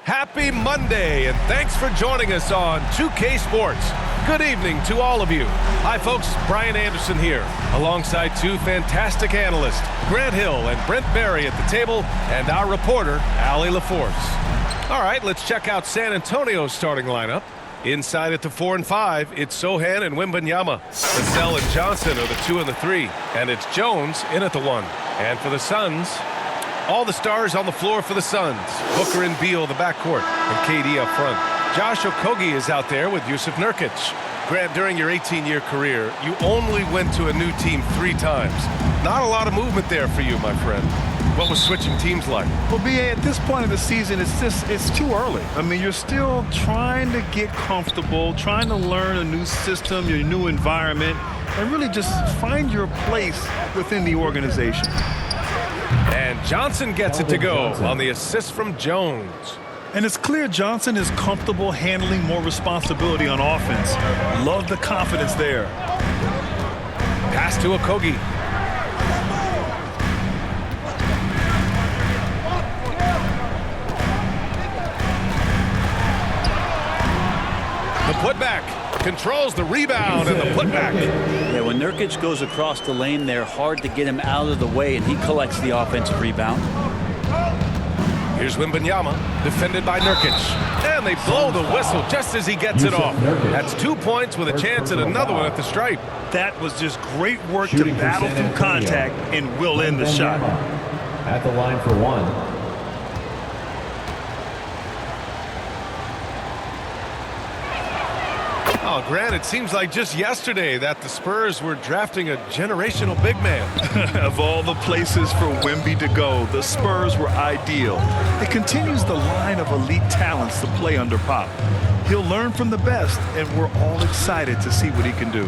Happy Monday, and thanks for joining us on 2K Sports. Good evening to all of you. Hi, folks. Brian Anderson here, alongside two fantastic analysts, Grant Hill and Brent Barry at the table, and our reporter, Allie LaForce. All right, let's check out San Antonio's starting lineup. Inside at the 4 and 5, it's Sohan and Wembanyama. Vassell and Johnson are the 2 and the 3, and it's Jones in at the 1. And for the Suns, all the stars on the floor for the Suns. Booker and Beal, the backcourt, and KD up front. Josh Okogie is out there with Yusuf Nurkic. Grant, during your 18-year career, you only went to a new team 3 times. Not a lot of movement there for you, my friend. What was switching teams like? Well, B.A., at this point of the season, it's too early. I mean, you're still trying to get comfortable, trying to learn a new system, your new environment, and really just find your place within the organization. And Johnson gets it to go on the assist from Jones. And it's clear Johnson is comfortable handling more responsibility on offense. Love the confidence there. Pass to Okogie. The putback. Controls the rebound and the putback. Yeah, when Nurkic goes across the lane, they're hard to get him out of the way, and he collects the offensive rebound. Here's Wembanyama, defended by Nurkic. And they blow the whistle just as he gets it off. That's 2 points with a chance at another one at the stripe. That was just great work to battle through contact and will end the shot. At the line for 1. Oh, Grant, it seems like just yesterday that the Spurs were drafting a generational big man. Of all the places for Wemby to go, the Spurs were ideal. It continues the line of elite talents to play under Pop. He'll learn from the best, and we're all excited to see what he can do.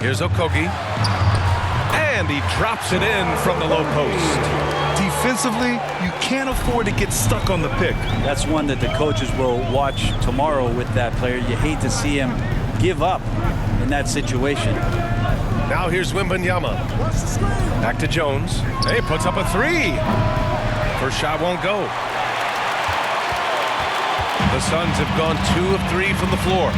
Here's Okogie. And he drops it in from the low post. Defensively, you can't afford to get stuck on the pick. That's one that the coaches will watch tomorrow with that player. You hate to see him give up in that situation. Now here's Wembanyama. Back to Jones. Hey, puts up a 3. First shot won't go. The Suns have gone 2 of 3 from the floor.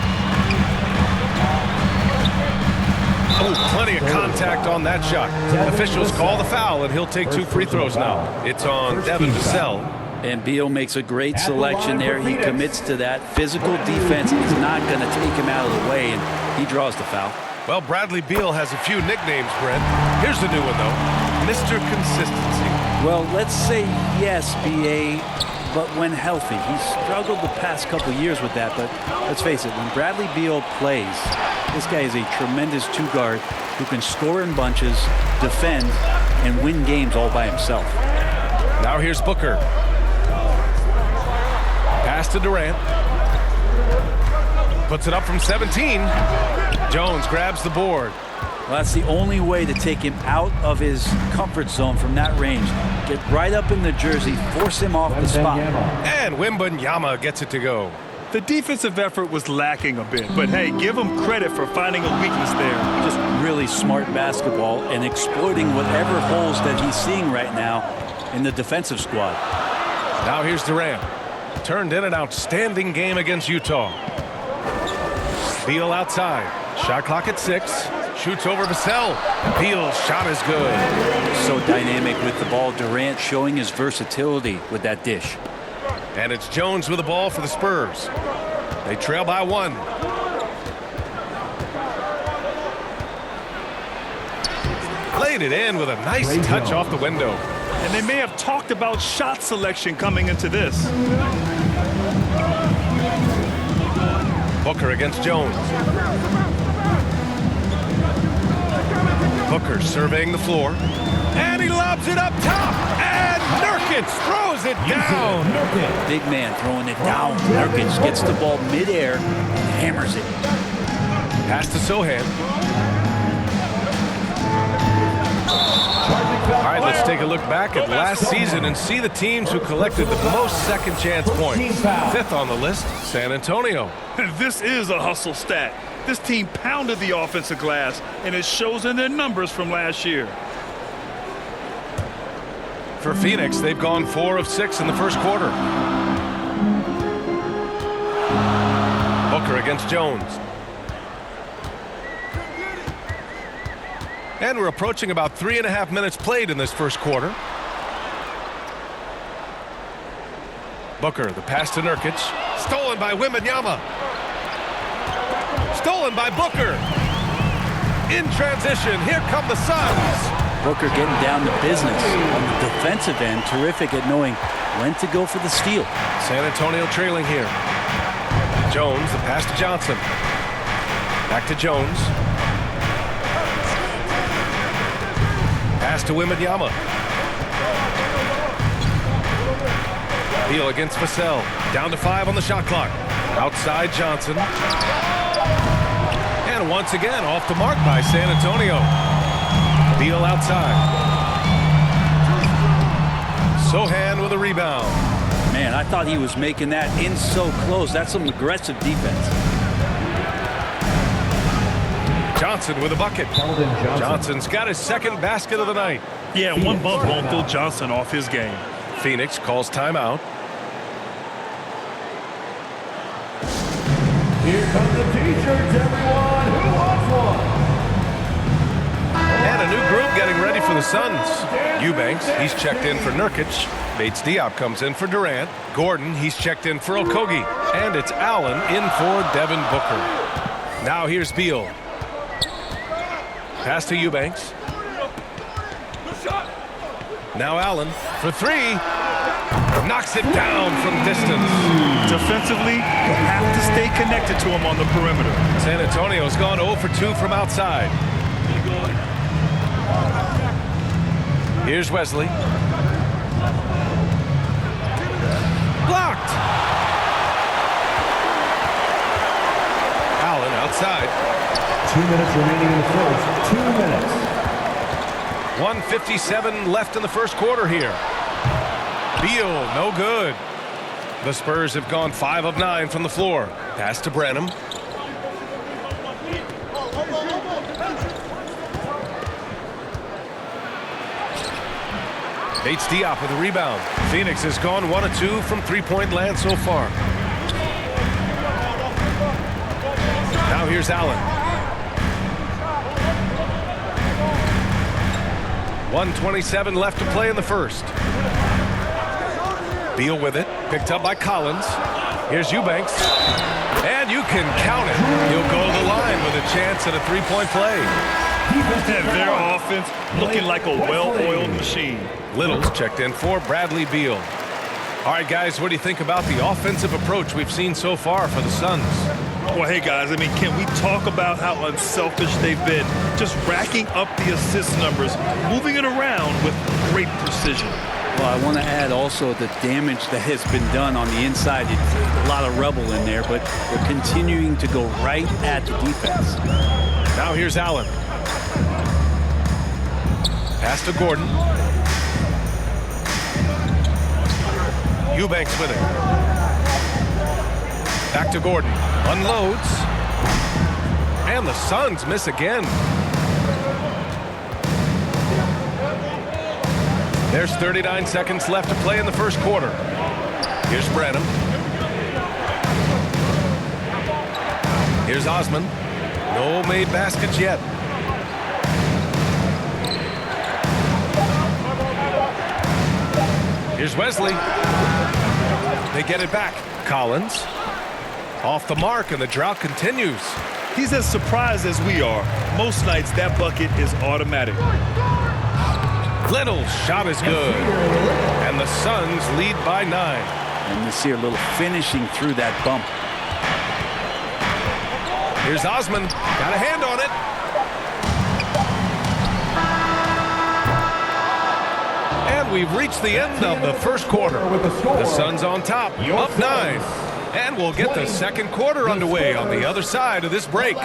Oh, plenty of contact on that shot. Officials call the foul, and he'll take 2 free throws now. It's on Devin Vassell. And Beal makes a great selection there. He commits to that. Physical defense is not going to take him out of the way, and he draws the foul. Well, Bradley Beal has a few nicknames, Brent. Here's the new one, though. Mr. Consistency. Well, let's say yes, B.A., but when healthy. He's struggled the past couple years with that, but let's face it, when Bradley Beal plays, this guy is a tremendous 2-guard who can score in bunches, defend, and win games all by himself. Now here's Booker. Pass to Durant. Puts it up from 17. Jones grabs the board. Well, that's the only way to take him out of his comfort zone from that range. Get right up in the jersey, force him off the spot. And Wembanyama gets it to go. The defensive effort was lacking a bit, but hey, give him credit for finding a weakness there. Just really smart basketball and exploiting whatever holes that he's seeing right now in the defensive squad. Now here's Durant. Turned in an outstanding game against Utah. Beal outside. Shot clock at 6. Shoots over Vassell. Beal's shot is good. So dynamic with the ball. Durant showing his versatility with that dish. And it's Jones with the ball for the Spurs. They trail by 1. Laid it in with a nice touch off the window. And they may have talked about shot selection coming into this. Booker against Jones. Booker surveying the floor. And he lobs it up top. And Nurkic throws it down. Big man throwing it down. Nurkic gets the ball midair and hammers it. Pass to Sohan. All right, let's take a look back at last season and see the teams who collected the most second chance points. 5th on the list, San Antonio. This is a hustle stat. This team pounded the offensive glass, and it shows in their numbers from last year. For Phoenix, they've gone 4 of 6 in the first quarter. Booker against Jones. And we're approaching about 3.5 minutes played in this first quarter. Booker, the pass to Nurkic. Stolen by Wembanyama. Stolen by Booker. In transition, here come the Suns. Booker getting down to business on the defensive end. Terrific at knowing when to go for the steal. San Antonio trailing here. Jones, the pass to Johnson. Back to Jones. Pass to Wembanyama. Beal against Vassell. Down to 5 on the shot clock. Outside Johnson. And once again off the mark by San Antonio. Beal outside. Sohan with a rebound. Man, I thought he was making that in so close. That's some aggressive defense. Johnson with a bucket. Johnson's got his second basket of the night. Yeah, one bump won't throw Johnson off his game. Phoenix calls timeout. Here come the t-shirts, everyone. Who wants one? And a new group getting ready for the Suns. Eubanks, he's checked in for Nurkic. Bates Diop comes in for Durant. Gordon, he's checked in for Okogie. And it's Allen in for Devin Booker. Now here's Beal. Pass to Eubanks. Now Allen for 3. Knocks it down from distance. Defensively, you have to stay connected to him on the perimeter. San Antonio's gone 0 for 2 from outside. Here's Wesley. Blocked. Allen outside. 2 minutes remaining in the first. 2 minutes. 1:57 left in the first quarter here. Beal, no good. The Spurs have gone 5 of 9 from the floor. Pass to Branham. Bates Diop with a rebound. Phoenix has gone 1 of 2 from three-point land so far. Now here's Allen. 1:27 left to play in the first. Beal with it, picked up by Collins. Here's Eubanks, and you can count it. He'll go to the line with a chance at a three-point play. And their offense looking like a well-oiled machine. Little's checked in for Bradley Beal. All right, guys, what do you think about the offensive approach we've seen so far for the Suns? Well, hey, guys, I mean, can we talk about how unselfish they've been? Just racking up the assist numbers, moving it around with great precision. Well, I want to add also the damage that has been done on the inside. It's a lot of rubble in there, but they're continuing to go right at the defense. Now here's Allen. Pass to Gordon. Eubanks with it. Back to Gordon. Unloads. And the Suns miss again. There's 39 seconds left to play in the first quarter. Here's Branham. Here's Osman. No made baskets yet. Here's Wesley. They get it back. Collins. Off the mark, and the drought continues. He's as surprised as we are. Most nights, that bucket is automatic. Little's shot is good. And the Suns lead by 9. And you see a little finishing through that bump. Here's Osman. Got a hand on it. And we've reached the end of the first quarter. The Suns on top, up 9. And we'll get the second quarter underway on the other side of this break.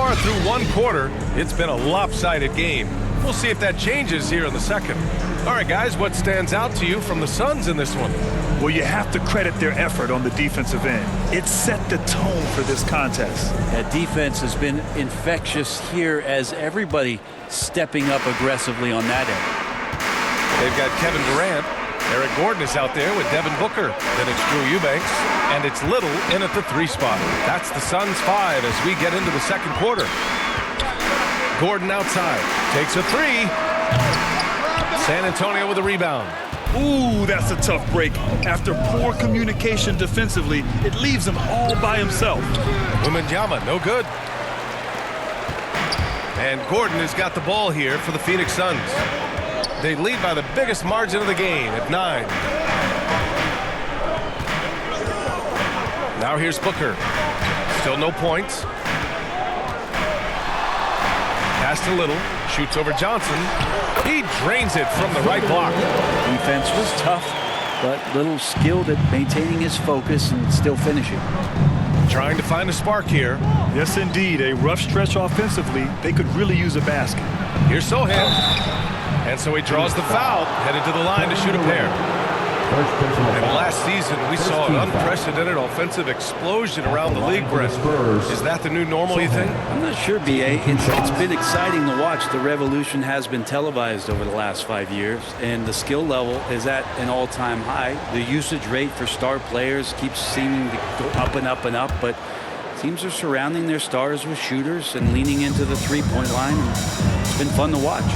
far through one quarter, it's been a lopsided game. We'll see if that changes here in the second. All right, guys, what stands out to you from the Suns in this one? Well, you have to credit their effort on the defensive end. It set the tone for this contest. That defense has been infectious here as everybody stepping up aggressively on that end. They've got Kevin Durant. Eric Gordon is out there with Devin Booker. Then it's Drew Eubanks. And it's Little in at the 3 spot. That's the Suns 5 as we get into the second quarter. Gordon outside. Takes a 3. San Antonio with a rebound. Ooh, that's a tough break. After poor communication defensively, it leaves him all by himself. Wembanyama, no good. And Gordon has got the ball here for the Phoenix Suns. They lead by the biggest margin of the game at 9. Now here's Booker. Still no points. Pass to Little. Shoots over Johnson. He drains it from the right block. Defense was tough, but Little skilled at maintaining his focus and still finishing. Trying to find a spark here. Yes, indeed. A rough stretch offensively. They could really use a basket. Here's Sohan. And so he draws the foul, headed to the line to shoot a pair. And last season, we saw an unprecedented offensive explosion around the league, Brent. Is that the new normal, you think? I'm not sure, B.A. It's been exciting to watch. The revolution has been televised over the last 5 years, and the skill level is at an all-time high. The usage rate for star players keeps seeming to go up and up and up, but teams are surrounding their stars with shooters and leaning into the three-point line. It's been fun to watch.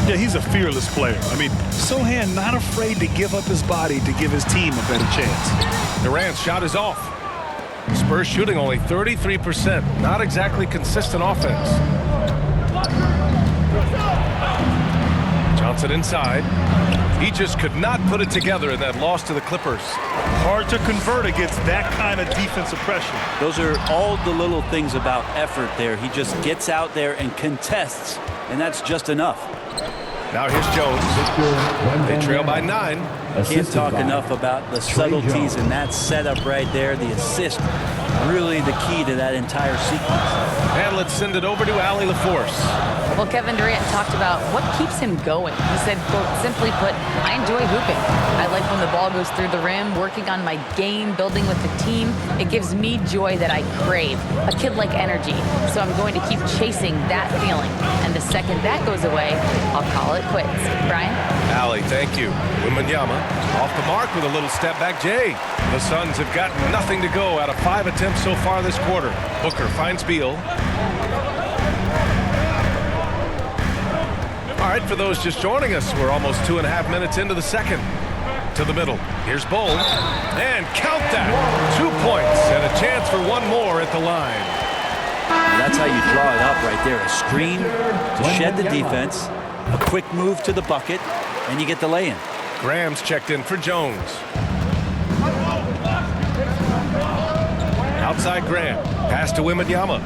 Yeah, he's a fearless player. I mean, Sohan not afraid to give up his body to give his team a better chance. Durant's shot is off. Spurs shooting only 33%. Not exactly consistent offense. Johnson inside. He just could not put it together in that loss to the Clippers. Hard to convert against that kind of defensive pressure. Those are all the little things about effort there. He just gets out there and contests, and that's just enough. Now here's Jones. They trail by 9. Can't talk enough about the subtleties in that setup right there. The assist, really the key to that entire sequence. And let's send it over to Allie LaForce. Well, Kevin Durant talked about what keeps him going. He said, quote, simply put, I enjoy hooping. I like when the ball goes through the rim, working on my game, building with the team. It gives me joy that I crave, a kid-like energy. So I'm going to keep chasing that feeling. And the second that goes away, I'll call it quits. Brian? Allie, thank you. Wembanyama off the mark with a little step back Jay. The Suns have got nothing to go out of 5 attempts so far this quarter. Booker finds Beal. All right, for those just joining us, we're almost 2.5 minutes into the second. To the middle. Here's Bull. And count that. 2 points and a chance for one more at the line. And that's how you draw it up right there. A screen to shed the defense, a quick move to the bucket, and you get the lay-in. Graham's checked in for Jones. Outside Graham. Pass to Wembanyama.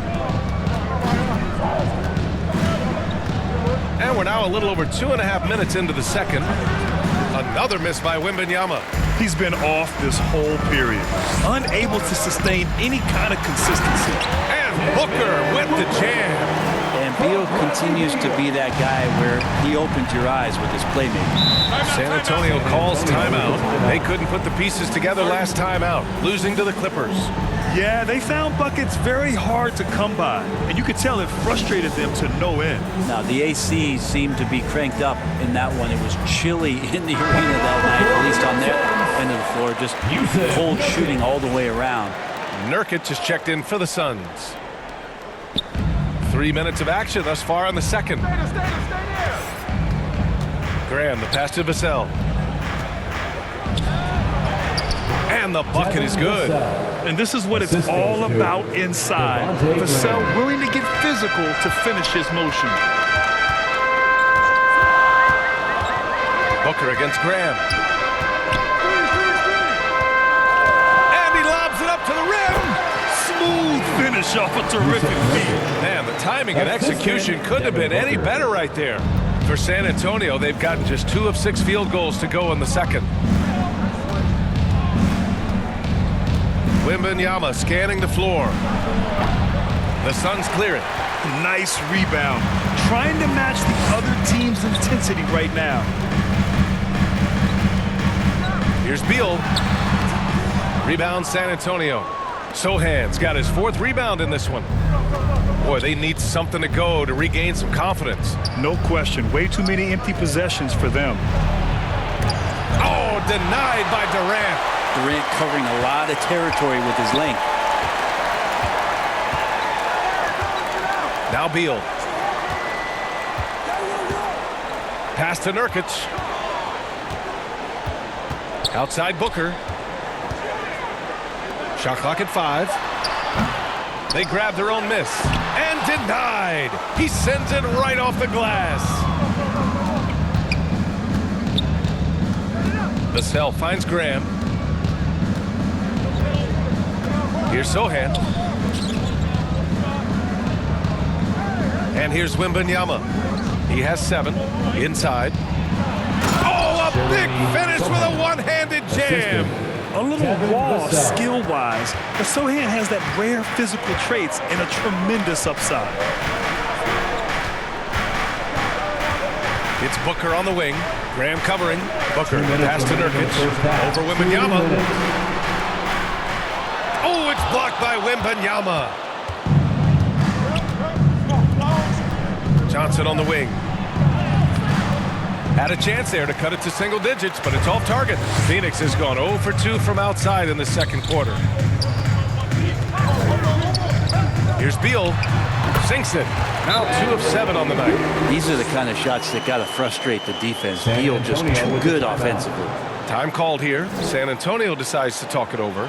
And we're now a little over 2.5 minutes into the second. Another miss by Wembanyama. He's been off this whole period. Unable to sustain any kind of consistency. And Booker with the jam. And Beal continues to be that guy where he opens your eyes with his playmaking. San Antonio calls timeout. They couldn't put the pieces together last time out, losing to the Clippers. Yeah, they found buckets very hard to come by, and you could tell it frustrated them to no end. Now, the AC seemed to be cranked up in that one. It was chilly in the arena that night, at least on that end of the floor, just cold shooting all the way around. Nurkic has checked in for the Suns. 3 minutes of action thus far in the second. Graham, the pass to Vassell. And the bucket is good. And this is what it's all about inside. Vassell willing to get physical to finish his motion. Booker against Graham. And he lobs it up to the rim. Smooth finish off a terrific feed. Man, the timing and execution couldn't have been any better right there. For San Antonio, they've gotten just 2 of 6 field goals to go in the second. Wembanyama scanning the floor. The Suns clear it. Nice rebound. Trying to match the other team's intensity right now. Here's Beal. Rebound San Antonio. Sohan's got his 4th rebound in this one. Boy, they need something to go to regain some confidence. No question. Way too many empty possessions for them. Oh, denied by Durant. Durant covering a lot of territory with his length. Now Beal. Pass to Nurkic. Outside Booker. Shot clock at 5. They grab their own miss. And denied. He sends it right off the glass. Vassell finds Graham. Here's Sohan. And here's Wembanyama. He has 7. Inside. Oh, a big finish with a one-handed jam. A little raw skill-wise, but Sohan has that rare physical traits and a tremendous upside. It's Booker on the wing. Graham covering. Booker pass to Nurkic. Over Wembanyama. Oh, it's blocked by Wembanyama. Johnson on the wing. Had a chance there to cut it to single digits, but it's off target. Phoenix has gone 0 for 2 from outside in the second quarter. Here's Beal. Sinks it. Now 2 of 7 on the night. These are the kind of shots that got to frustrate the defense. Beal just too good offensively. Time called here. San Antonio decides to talk it over.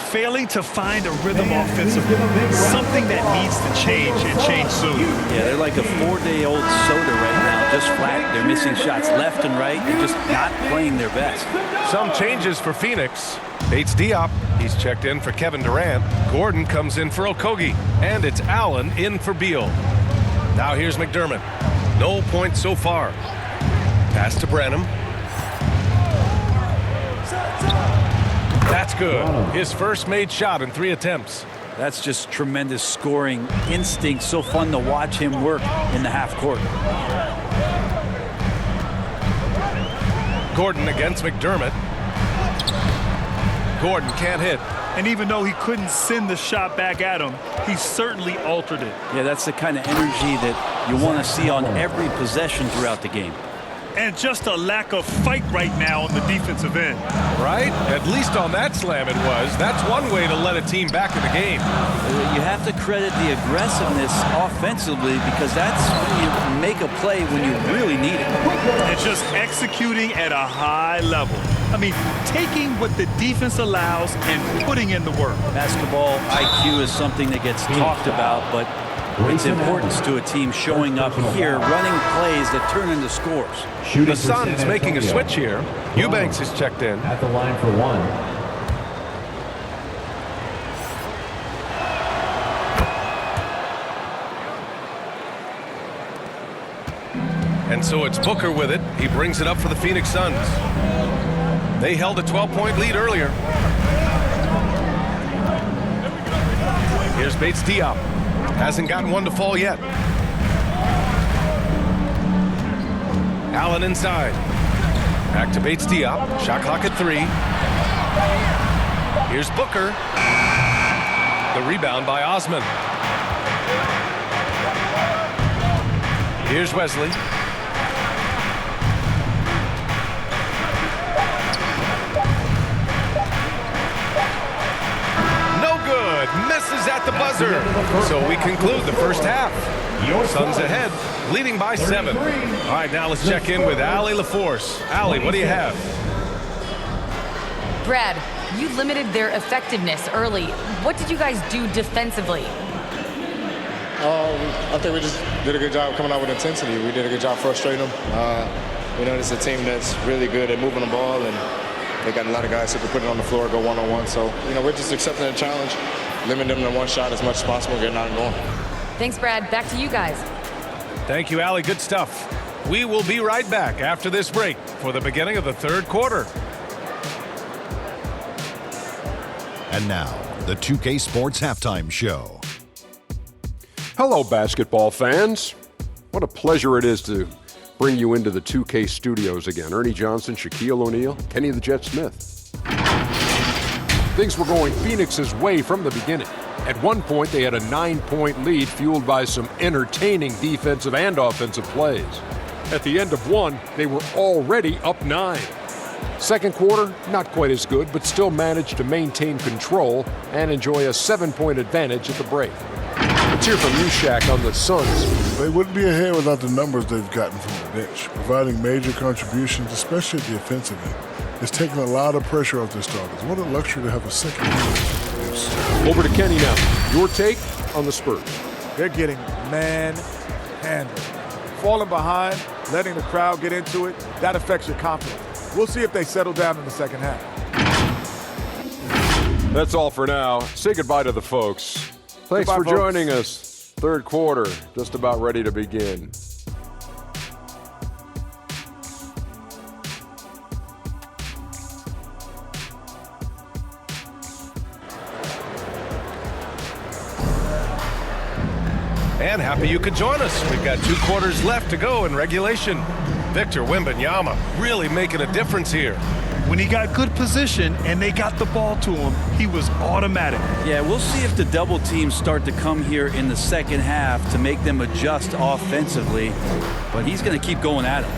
Failing to find a rhythm offensively. Something that needs to change and change soon. Yeah, they're like a 4-day-old soda right now, just flat. They're missing shots left and right. They're just not playing their best. Some changes for Phoenix. Bates Diop. He's checked in for Kevin Durant. Gordon comes in for Okogie. And it's Allen in for Beal. Now here's McDermott. No points so far. Pass to Branham. That's good. His first made shot in 3 attempts. That's just tremendous scoring instinct. So fun to watch him work in the half court. Gordon against McDermott. Gordon can't hit. And even though he couldn't send the shot back at him, he certainly altered it. Yeah, that's the kind of energy that you want to see on every possession throughout the game. And just a lack of fight right now on the defensive end. Right? At least on that slam it was. That's one way to let a team back in the game. You have to credit the aggressiveness offensively because that's when you make a play when you really need it. And just executing at a high level. I mean, taking what the defense allows and putting in the work. Basketball IQ is something that gets talked about, but its importance to a team showing up here, running plays that turn into scores. The Suns making a switch here. Eubanks is checked in. At the line for 1. And so it's Booker with it. He brings it up for the Phoenix Suns. They held a 12-point lead earlier. Here's Bates Diop. Hasn't gotten one to fall yet. Allen inside. Back to Bates Diop. Shot clock at 3. Here's Booker. The rebound by Osman. Here's Wesley. No good. Misses at the buzzer. So we conclude the first half. Suns ahead, leading by 7. All right, now let's check in with Allie LaForce. Allie, what do you have? Brad, you limited their effectiveness early. What did you guys do defensively? I think we just did a good job coming out with intensity. We did a good job frustrating them. We know this is a team that's really good at moving the ball, and they got a lot of guys who can put it on the floor, go one-on-one. So, we're just accepting the challenge, limiting them to one shot as much as possible, getting out and going. Thanks, Brad. Back to you guys. Thank you, Allie. Good stuff. We will be right back after this break for the beginning of the third quarter. And now, the 2K Sports Halftime Show. Hello, basketball fans. What a pleasure it is to bring you into the 2K studios again. Ernie Johnson, Shaquille O'Neal, Kenny the Jet Smith. Things were going Phoenix's way from the beginning. At one point, they had a 9-point lead fueled by some entertaining defensive and offensive plays. At the end of one, they were already up 9. Second quarter, not quite as good, but still managed to maintain control and enjoy a 7-point advantage at the break. Let's hear from you, Shaq, on the Suns. They wouldn't be ahead without the numbers they've gotten from the bench, providing major contributions, especially at the offensive end. It's taken a lot of pressure off their starters. What a luxury to have a second unit. Over to Kenny now. Your take on the Spurs. They're getting manhandled. Falling behind, letting the crowd get into it, that affects your confidence. We'll see if they settle down in the second half. That's all for now. Say goodbye to the folks. Thanks Goodbye, for folks. joining us. Third quarter, just about ready to begin. And happy you could join us. We've got 2 quarters left to go in regulation. Victor Wembanyama really making a difference here. When he got good position and they got the ball to him, he was automatic. Yeah, we'll see if the double teams start to come here in the second half to make them adjust offensively, but he's going to keep going at it.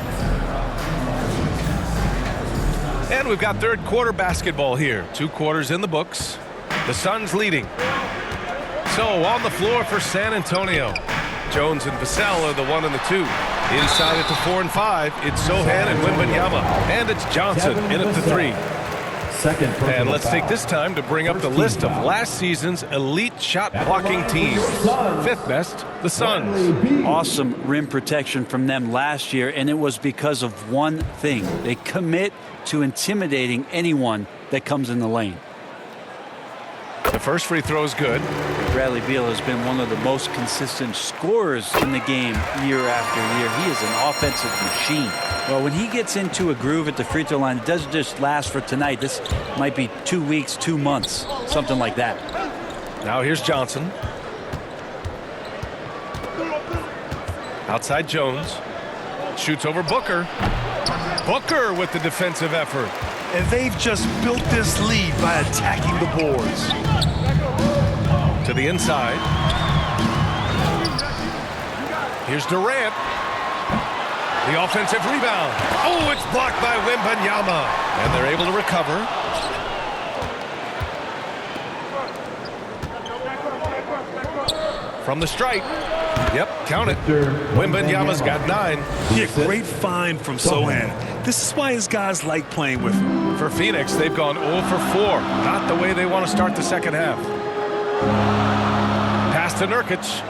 And we've got third quarter basketball here. 2 quarters in the books. The Suns leading. So on the floor for San Antonio. Jones and Vassell are the 1 and the 2. Inside at the 4 and 5, it's Sohan and Wembanyama. And it's Johnson in at the 3. And let's take this time to bring up the list of last season's elite shot blocking teams. 5th best, the Suns. Awesome rim protection from them last year, and it was because of one thing. They commit to intimidating anyone that comes in the lane. The first free throw is good. Bradley Beal has been one of the most consistent scorers in the game year after year. He is an offensive machine. Well, when he gets into a groove at the free throw line, it doesn't just last for tonight. This might be 2 weeks, 2 months, something like that. Now here's Johnson. Outside Jones. Shoots over Booker. Booker with the defensive effort. And they've just built this lead by attacking the boards. To the inside. Here's Durant. The offensive rebound. Oh, it's blocked by Wembanyama. And they're able to recover. From the stripe. Yep, count it. Wembanyama's got 9. Yeah, great find from Sohan. This is why his guys like playing with him. For Phoenix, they've gone 0 for 4. Not the way they want to start the second half. Pass to Nurkic.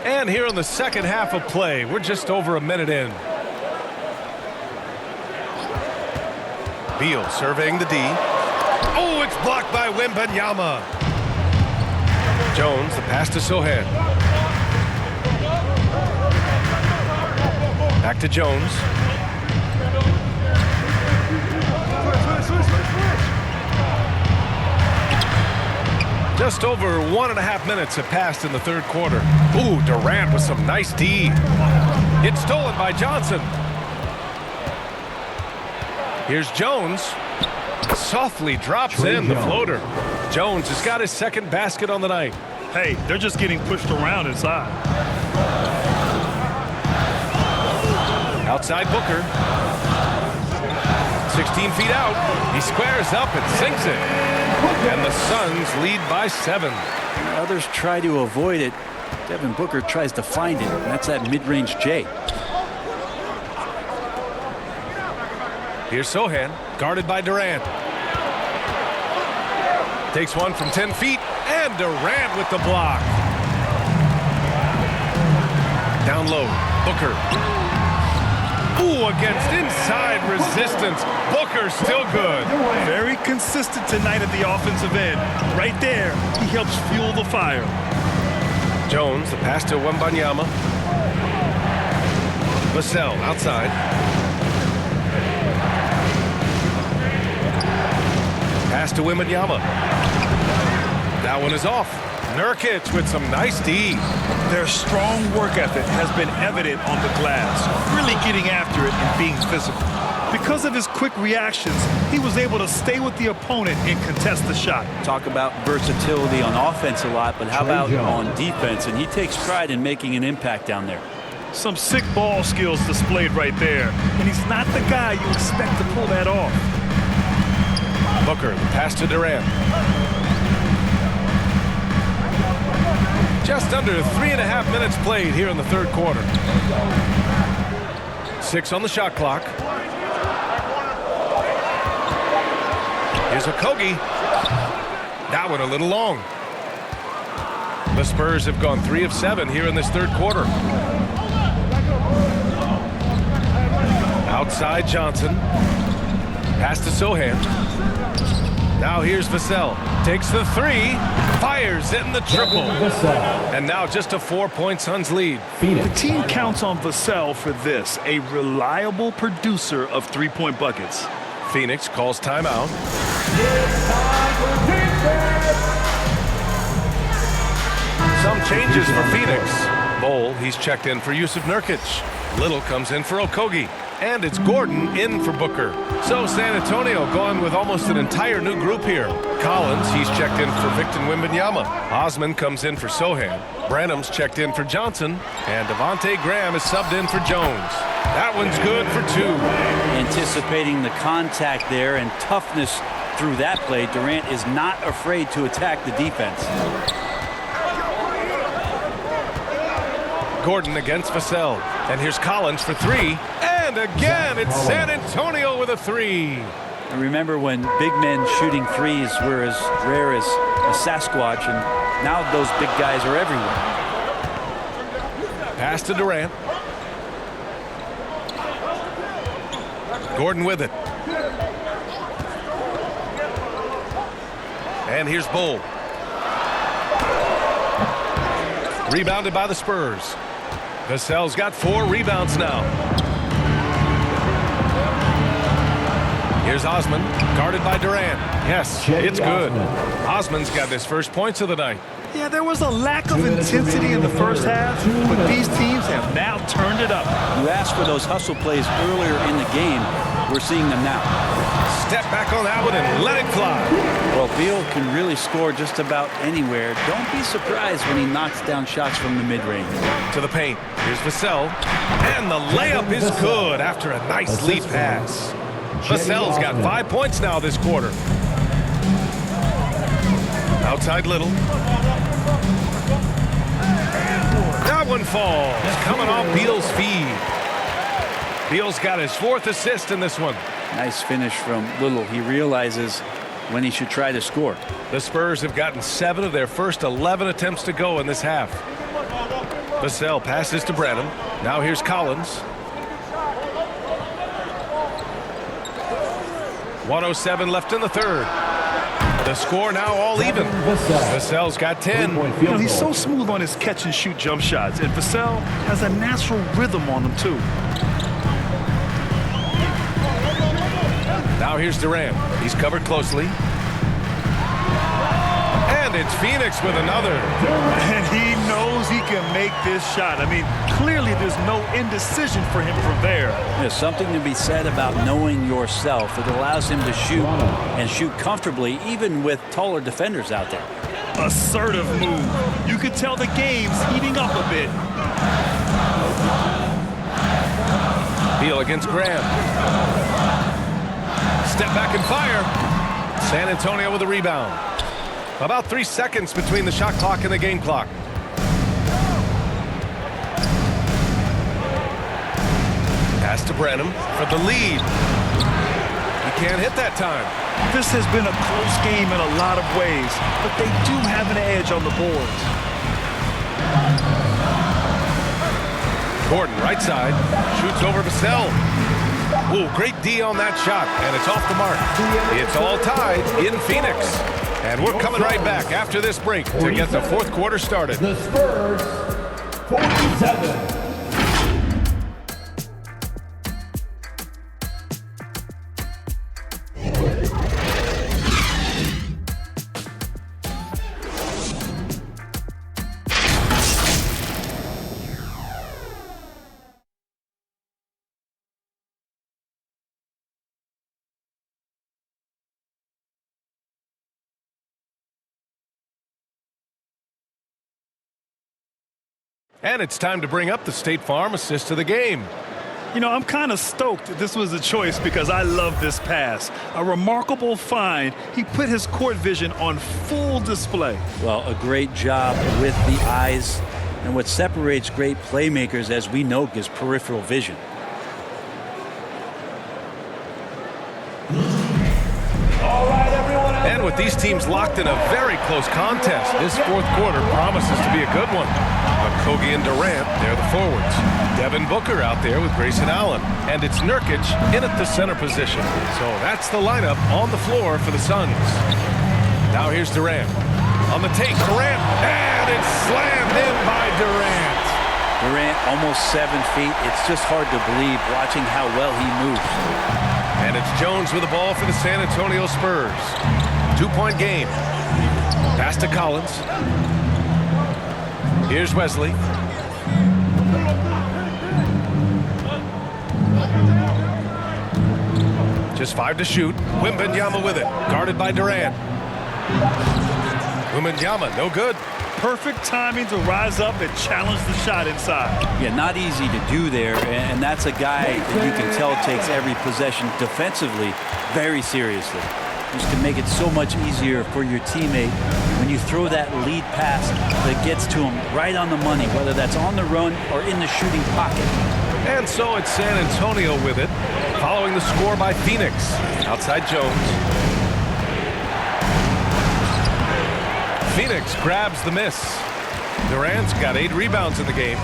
And here in the second half of play, we're just over a minute in. Beal surveying the D. Oh, it's blocked by Wembanyama. Jones, the pass to Sohan. Back to Jones. Just over 1.5 minutes have passed in the third quarter. Ooh, Durant with some nice D. It's stolen by Johnson. Here's Jones. Softly drops in the floater. Jones has got his second basket on the night. Hey, they're just getting pushed around inside. Outside Booker. 16 feet out. He squares up and sinks it. And the Suns lead by 7. Others try to avoid it. Devin Booker tries to find it, and that's that mid-range J. Here's Sohan, guarded by Durant. Takes one from 10 feet, and Durant with the block. Down low, Booker. Ooh, against inside resistance. Booker still good. Very consistent tonight at the offensive end. Right there, he helps fuel the fire. Jones, the pass to Wembanyama. Vassell outside. Pass to Wembanyama. That one is off. Nurkic with some nice D. Their strong work ethic has been evident on the glass, really getting after it and being physical. Because of his quick reactions, he was able to stay with the opponent and contest the shot. Talk about versatility on offense a lot, but how about on defense? And he takes pride in making an impact down there. Some sick ball skills displayed right there. And he's not the guy you expect to pull that off. Booker, the pass to Durant. Just under 3.5 minutes played here in the third quarter. 6 on the shot clock. Here's Okogie. That one a little long. The Spurs have gone 3 of 7 here in this third quarter. Outside Johnson. Pass to Sohan. Now here's Vassell. Takes the 3. Fires in the triple. And now just a 4-point Suns lead. The team counts on Vassell for this, a reliable producer of three-point buckets. Phoenix calls timeout. Some changes for Phoenix. Bol, he's checked in for Yusuf Nurkic. Little comes in for Okogie. And it's Gordon in for Booker. So San Antonio going with almost an entire new group here. Collins, he's checked in for Victor Wembanyama. Osman comes in for Sohan. Branham's checked in for Johnson. And Devontae Graham is subbed in for Jones. That one's good for 2. Anticipating the contact there and toughness through that play, Durant is not afraid to attack the defense. Gordon against Vassell. And here's Collins for 3. And again, it's San Antonio with a 3. And remember when big men shooting threes were as rare as a Sasquatch, and now those big guys are everywhere. Pass to Durant. Gordon with it. And here's Bol. Rebounded by the Spurs. Vassell's got 4 rebounds now. Here's Osman, guarded by Durant. Yes, it's good. Osman's got his first points of the night. Yeah, there was a lack of intensity in the first half, but these teams have now turned it up. You asked for those hustle plays earlier in the game. We're seeing them now. Step back on that one and let it fly. Well, Beal can really score just about anywhere. Don't be surprised when he knocks down shots from the mid-range. To the paint. Here's Vassell. And the layup is good after a nice lead pass. Vassell's got 5 points now this quarter. Outside Little. That one falls. Coming off Beal's feed. Beal's got his 4th assist in this one. Nice finish from Little. He realizes when he should try to score. The Spurs have gotten 7 of their first 11 attempts to go in this half. Vassell passes to Branham. Now here's Collins. 1:07 left in the third. The score now all even. Vassell's got 10. You know, he's so smooth on his catch and shoot jump shots, and Vassell has a natural rhythm on them too. Now here's Durant. He's covered closely. And it's Phoenix with another. And he knows he can make this shot. I mean, clearly there's no indecision for him from there. There's something to be said about knowing yourself. It allows him to shoot and shoot comfortably, even with taller defenders out there. Assertive move. You could tell the game's heating up a bit. Beal against Graham. Step back and fire. San Antonio with a rebound. About 3 seconds between the shot clock and the game clock. Pass to Branham for the lead. He can't hit that time. This has been a close game in a lot of ways, but they do have an edge on the boards. Gordon, right side, shoots over Vassell. Ooh, great D on that shot, and it's off the mark. It's all tied in Phoenix. And we're coming right back after this break to get the fourth quarter started. The Spurs, 47. And it's time to bring up the State Farm assist of the game. You know, I'm kind of stoked this was a choice because I love this pass. A remarkable find. He put his court vision on full display. Well, a great job with the eyes. And what separates great playmakers, as we know, is peripheral vision. And with these teams locked in a very close contest, this fourth quarter promises to be a good one. Okogie and Durant, they're the forwards. Devin Booker out there with Grayson Allen. And it's Nurkic in at the center position. So that's the lineup on the floor for the Suns. Now here's Durant. On the take, Durant, and it's slammed in by Durant. Durant almost 7 feet. It's just hard to believe watching how well he moves. And it's Jones with the ball for the San Antonio Spurs. 2-point game. Pass to Collins. Here's Wesley. Just 5 to shoot. Wembanyama with it. Guarded by Durant. Wembanyama, no good. Perfect timing to rise up and challenge the shot inside. Yeah, not easy to do there, and that's a guy that you can tell takes every possession defensively very seriously. Just can make it so much easier for your teammate when you throw that lead pass that gets to him right on the money, whether that's on the run or in the shooting pocket. And so it's San Antonio with it, following the score by Phoenix. Outside Jones. Phoenix grabs the miss. Durant's got 8 rebounds in the game.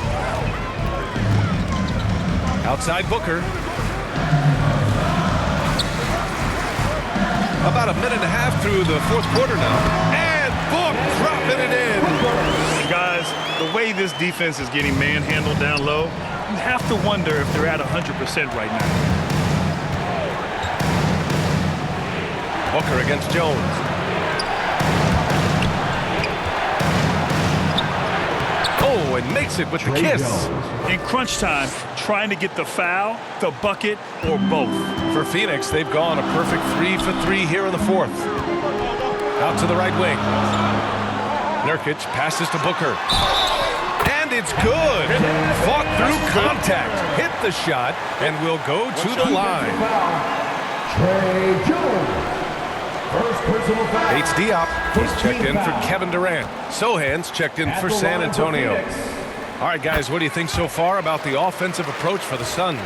Outside Booker. About a minute and a half through the fourth quarter now. And Book dropping it in. And guys, the way this defense is getting manhandled down low, you have to wonder if they're at 100% right now. Booker against Jones. Oh, and makes it with the kiss. In crunch time, trying to get the foul, the bucket, or both. For Phoenix, they've gone a perfect 3 for 3 here in the fourth. Out to the right wing. Nurkic passes to Booker. And it's good. Fought through contact. Hit the shot and will go to the line. Trey Jones. First personal foul. Bates Diop. He's checked in for Kevin Durant. Sohan's checked in for San Antonio. All right, guys, what do you think so far about the offensive approach for the Suns?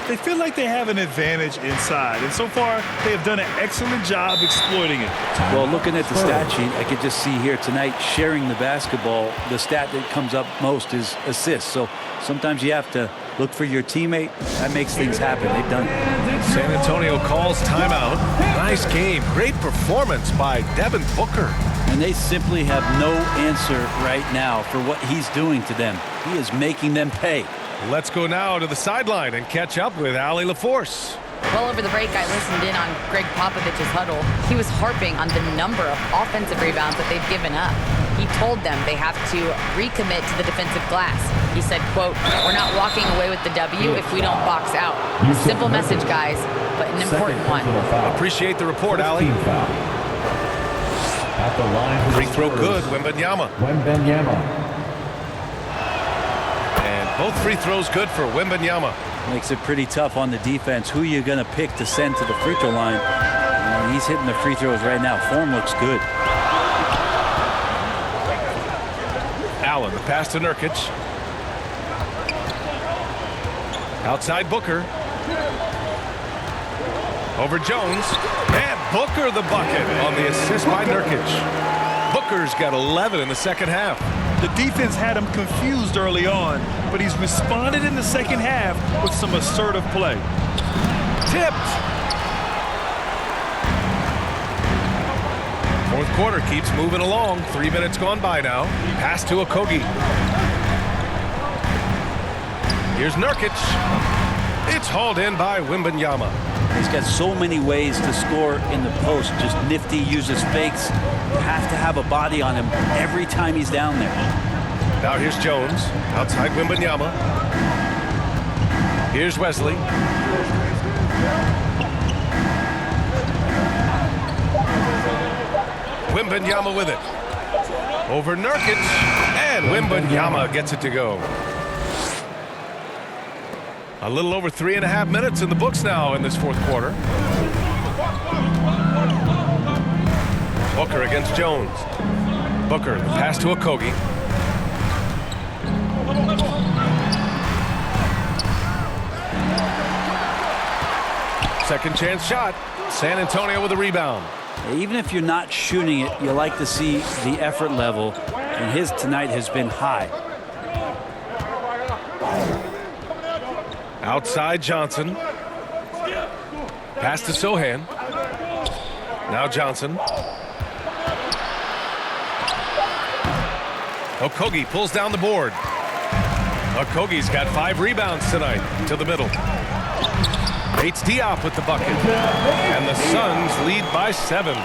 They feel like they have an advantage inside, and so far they have done an excellent job exploiting it. Well, looking at the stat sheet, I could just see here tonight sharing the basketball. The stat that comes up most is assists. So sometimes you have to look for your teammate. That makes things happen. They've done it. San Antonio calls timeout. Nice game. Great performance by Devin Booker. And they simply have no answer right now for what he's doing to them. He is making them pay. Let's go now to the sideline and catch up with Allie LaForce. Well, over the break, I listened in on Greg Popovich's huddle. He was harping on the number of offensive rebounds that they've given up. He told them they have to recommit to the defensive glass. He said, quote, "We're not walking away with the W if we don't box out." Simple message, guys, but an important one. Appreciate the report, Allie. At the line, free throw good, Wembanyama. And both free throws good for Wembanyama. Makes it pretty tough on the defense. Who you're going to pick to send to the free throw line. And he's hitting the free throws right now. Form looks good. Allen, the pass to Nurkic. Outside Booker. Over Jones. And Booker the bucket on the assist by Nurkic. Booker's got 11 in the second half. The defense had him confused early on, but he's responded in the second half with some assertive play. Tipped. Fourth quarter keeps moving along. 3 minutes gone by now. Pass to Okogie. Here's Nurkic. It's hauled in by Wembanyama. He's got so many ways to score in the post. Just nifty, uses fakes. You have to have a body on him every time he's down there. Now here's Jones. Outside Wembanyama. Here's Wesley. Wembanyama with it. Over Nurkic, and Wembanyama gets it to go. A little over 3.5 minutes in the books now in this fourth quarter. Booker against Jones. Booker, the pass to Okogie. Second chance shot. San Antonio with a rebound. Even if you're not shooting it, you like to see the effort level, and his tonight has been high. Outside Johnson. Pass to Sohan. Now Johnson. Okogie pulls down the board. Okogie's got 5 rebounds tonight to the middle. Bates Diop with the bucket. And the Suns lead by 7.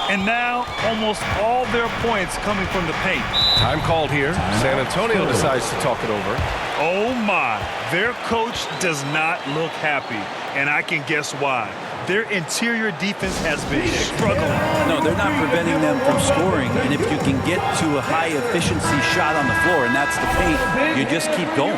And now almost all their points coming from the paint. Time called here. San Antonio decides to talk it over. Oh my, their coach does not look happy, and I can guess why. Their interior defense has been struggling. No, they're not preventing them from scoring, and if you can get to a high efficiency shot on the floor, and that's the paint, you just keep going.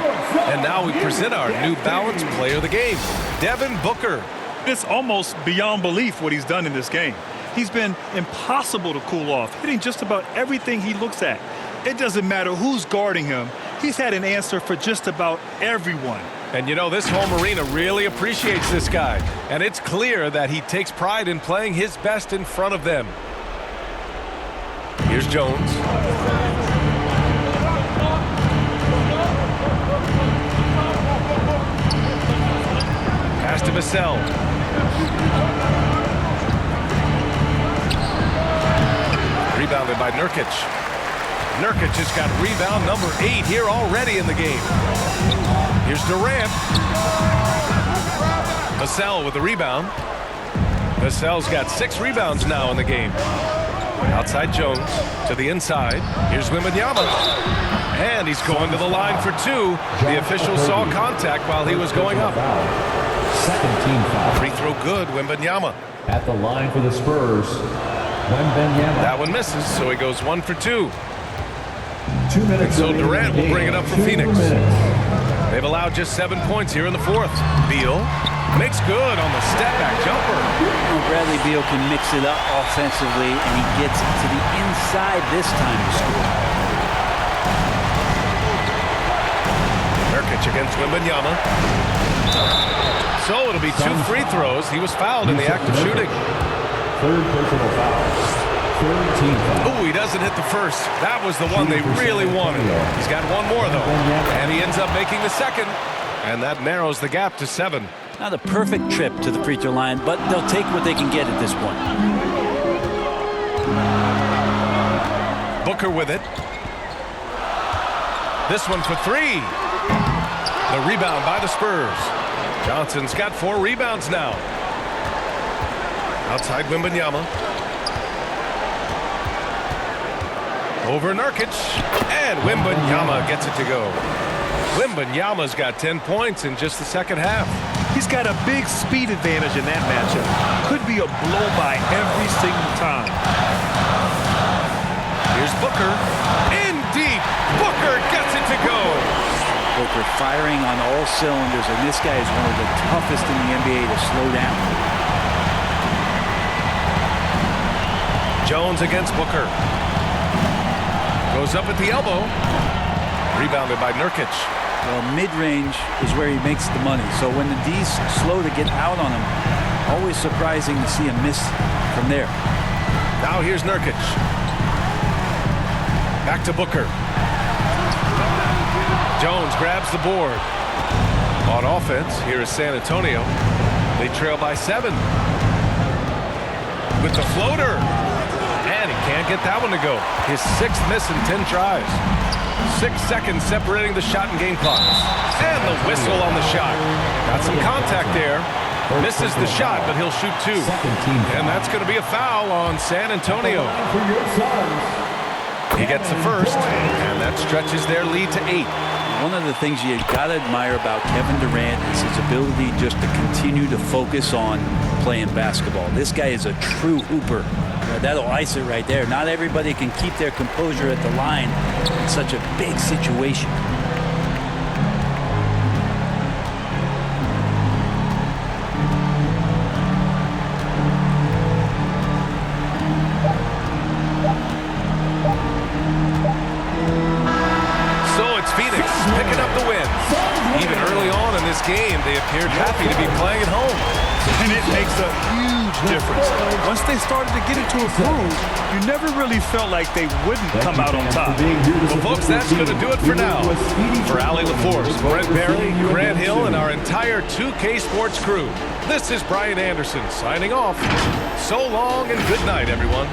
And now we present our New Balance player of the game, Devin Booker. It's almost beyond belief what he's done in this game. He's been impossible to cool off, hitting just about everything he looks at. It doesn't matter who's guarding him. He's had an answer for just about everyone. And you know, this home arena really appreciates this guy. And it's clear that he takes pride in playing his best in front of them. Here's Jones. Pass to Vassell. Rebounded by Nurkic. Nurkic has got rebound number 8 here already in the game. Here's Durant. Vassell with the rebound. Vassell's got 6 rebounds now in the game. Outside Jones to the inside. Here's Wembanyama. And he's going to the line for 2. The official saw contact while he was going up. Second team foul. Free throw good, Wembanyama. At the line for the Spurs, Wembanyama. That one misses, so he goes 1 for 2. 2 minutes. So Durant will bring it up for Phoenix. They've allowed just 7 points here in the fourth. Beal makes good on the step-back jumper. Bradley Beal can mix it up offensively, and he gets to the inside this time to score. Nurkic against Wembanyama. So it'll be 2 free throws. He was fouled in the act of shooting. Third personal foul. Oh, he doesn't hit the first. That was the one they really wanted. He's got 1 more, though. And he ends up making the second. And that narrows the gap to 7. Not a perfect trip to the free throw line, but they'll take what they can get at this point. Booker with it. This one for 3. The rebound by the Spurs. Johnson's got 4 rebounds now. Outside Wembanyama. Over Nurkic, and Wembanyama gets it to go. Wembanyama's got 10 points in just the second half. He's got a big speed advantage in that matchup. Could be a blow-by every single time. Here's Booker. In deep. Booker gets it to go. Booker firing on all cylinders, and this guy is one of the toughest in the NBA to slow down. Jones against Booker. Goes up at the elbow. Rebounded by Nurkic. Well, mid-range is where he makes the money. So when the D's slow to get out on him, always surprising to see him miss from there. Now here's Nurkic. Back to Booker. Jones grabs the board. On offense, here is San Antonio. They trail by 7. With the floater. And he can't get that one to go. His 6th miss in 10 tries. 6 seconds separating the shot and game clock. And the whistle on the shot. Got some contact there. Misses the shot, but he'll shoot 2. And that's going to be a foul on San Antonio. He gets the first, and that stretches their lead to 8. One of the things you got to admire about Kevin Durant is his ability just to continue to focus on playing basketball. This guy is a true hooper. That'll ice it right there. Not everybody can keep their composure at the line in such a big situation. Picking up the win. Even early on in this game, they appeared happy to be playing at home. And it makes a huge difference. Once they started to get into a groove, you never really felt like they wouldn't come out on top. Well, folks, that's going to do it for now. For Allie LaForce, Brent Barry, Grant Hill, and our entire 2K Sports crew, this is Brian Anderson signing off. So long and good night, everyone.